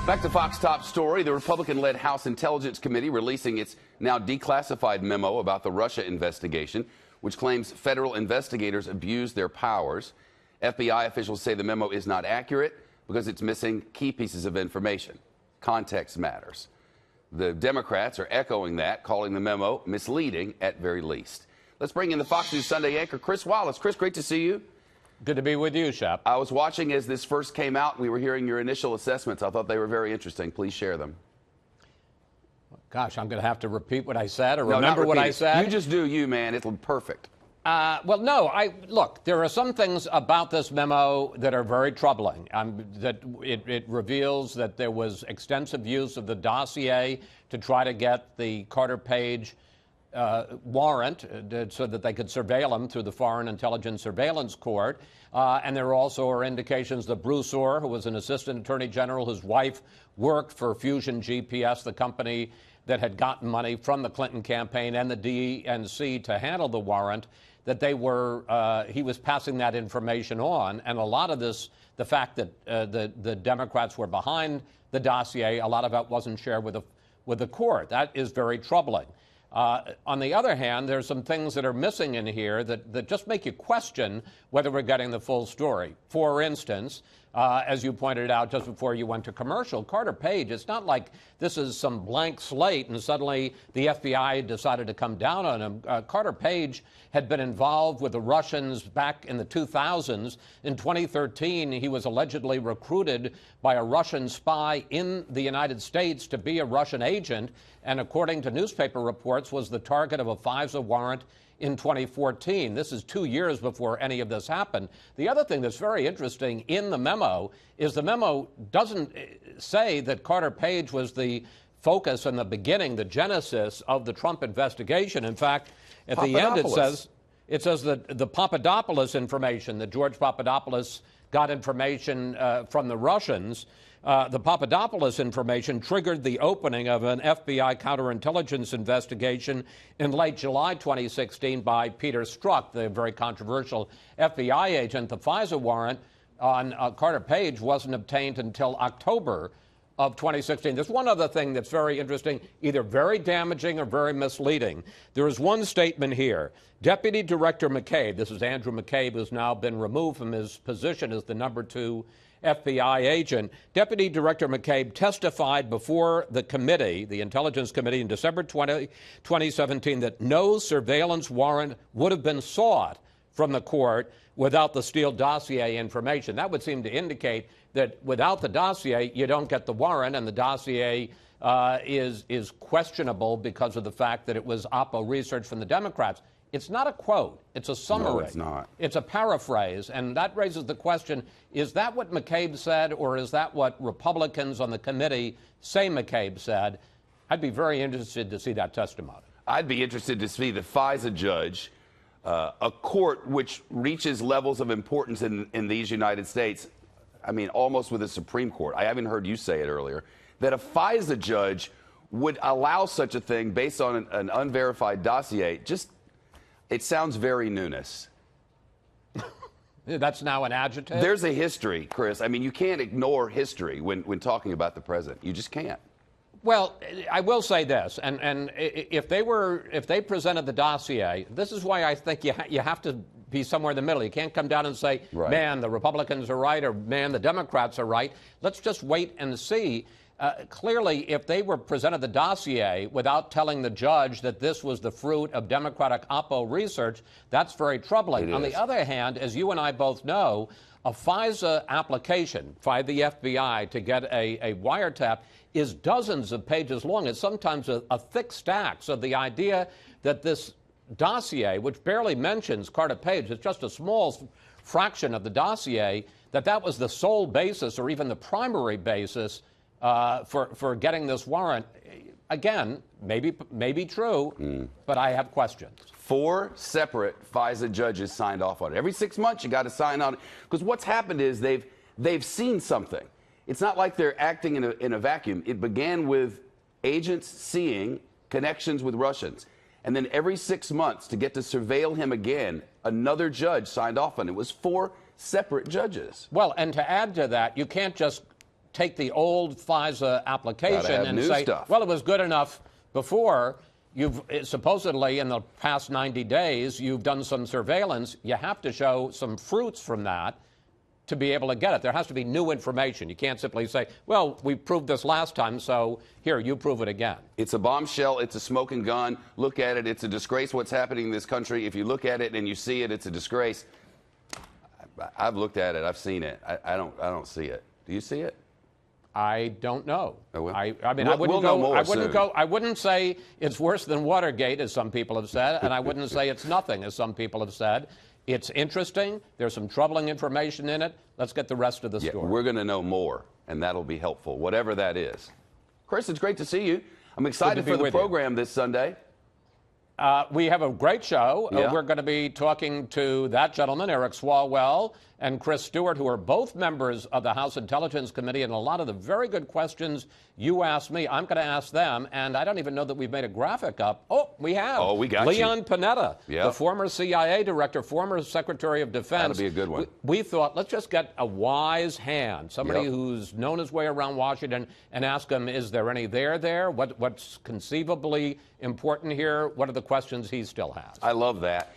Back to Fox top story. The Republican-led House Intelligence Committee releasing its now declassified memo about the Russia investigation, which claims federal investigators abused their powers. FBI officials say the memo is not accurate because it's missing key pieces of information. Context matters. The Democrats are echoing that, calling the memo misleading at very least. Let's bring in the Fox News Sunday anchor, Chris Wallace. Chris, great to see you. Good to be with you, Shep. I was watching as this first came out. We were hearing your initial assessments. I thought they were very interesting. Please share them. Gosh, I'm going to have to repeat what I said or remember what I said. You just do you, man. It'll be perfect. Well, no. Look, there are some things about this memo that are very troubling. That it reveals that there was extensive use of the dossier to try to get the Carter Page warrant so that they could surveil him through the Foreign Intelligence Surveillance Court. And there also are indications that Bruce Orr, who was an assistant attorney general, whose wife worked for Fusion GPS, the company that had gotten money from the Clinton campaign and the DNC to handle the warrant, that he was passing that information on. And a lot of this, the fact that the Democrats were behind the dossier, a lot of that wasn't shared with the court. That is very troubling. On the other hand, there's some things that are missing in here that just make you question whether we're getting the full story. For instance, as you pointed out just before you went to commercial, Carter Page, it's not like this is some blank slate and suddenly the FBI decided to come down on him. Carter Page had been involved with the Russians back in the 2000s. In 2013, he was allegedly recruited by a Russian spy in the United States to be a Russian agent, and according to newspaper reports, was the target of a FISA warrant in 2014. This is 2 years before any of this happened. The other thing that's very interesting in the memo is the memo doesn't say that Carter Page was the focus in the beginning, the genesis of the Trump investigation. In fact, at the end it says that the Papadopoulos information, that George Papadopoulos got information from the Russians. The Papadopoulos information triggered the opening of an FBI counterintelligence investigation in late July 2016 by Peter Strzok, the very controversial FBI agent. The FISA warrant on Carter Page wasn't obtained until October of 2016. There's one other thing that's very interesting, either very damaging or very misleading. There is one statement here. Deputy Director McCabe, this is Andrew McCabe, who's now been removed from his position as the #2 FBI agent. Deputy Director McCabe testified before the committee, the Intelligence Committee, in December 2017 that no surveillance warrant would have been sought from the court without the Steele dossier information. That would seem to indicate that without the dossier, you don't get the warrant, and the dossier is questionable because of the fact that it was Oppo research from the Democrats. It's not a quote. It's a summary. No, it's not. It's a paraphrase, and that raises the question, is that what McCabe said, or is that what Republicans on the committee say McCabe said? I'd be very interested to see that testimony. I'd be interested to see the FISA judge, a court which reaches levels of importance in these United States, I mean, almost with the Supreme Court. I haven't heard you say it earlier, that a FISA judge would allow such a thing based on an unverified dossier. It sounds very Nunes. That's now an adjective? There's a history, Chris. I mean, you can't ignore history when talking about the president. You just can't. Well, I will say this, and if they presented the dossier, this is why I think you have to be somewhere in the middle. You can't come down and say, right, man, the Republicans are right, or man, the Democrats are right. Let's just wait and see. Clearly, if they were presented the dossier without telling the judge that this was the fruit of Democratic Oppo research, that's very troubling. On the other hand, as you and I both know, a FISA application by the FBI to get a wiretap is dozens of pages long. It's sometimes a thick stack. So the idea that this dossier, which barely mentions Carter Page, it's just a small fraction of the dossier, that was the sole basis or even the primary basis for getting this warrant, again, maybe true, but I have questions. 4 separate FISA judges signed off on it. Every 6 months, you got to sign on it. Because what's happened is they've seen something. It's not like they're acting in a vacuum. It began with agents seeing connections with Russians. And then every 6 months, to get to surveil him again, another judge signed off on it. It was 4 separate judges. Well, and to add to that, you can't just take the old FISA application and say, stuff. well, it was good enough before. You've supposedly, in the past 90 days, you've done some surveillance. You have to show some fruits from that to be able to get it. There has to be new information. You can't simply say, well, we proved this last time, so here, you prove it again. It's a bombshell. It's a smoking gun. Look at it. It's a disgrace what's happening in this country. If you look at it and you see it, it's a disgrace. I've looked at it. I've seen it. I don't see it. Do you see it? I don't know. Oh, well. I mean, I wouldn't say it's worse than Watergate, as some people have said, and I wouldn't say it's nothing, as some people have said. It's interesting. There's some troubling information in it. Let's get the rest of the story. We're going to know more, and that'll be helpful, whatever that is. Chris, it's great to see you. I'm excited for the program this Sunday. We have a great show. Yeah. We're going to be talking to that gentleman, Eric Swalwell, and Chris Stewart, who are both members of the House Intelligence Committee, and a lot of the very good questions you asked me, I'm going to ask them, and I don't even know that we've made a graphic up. Oh, we have. Oh, we got Leon Panetta, yeah. the former CIA director, former Secretary of Defense. That'll be a good one. We thought, let's just get a wise hand, somebody who's known his way around Washington, and ask him, is there any there? What's conceivably important here? What are the questions he still has? I love that.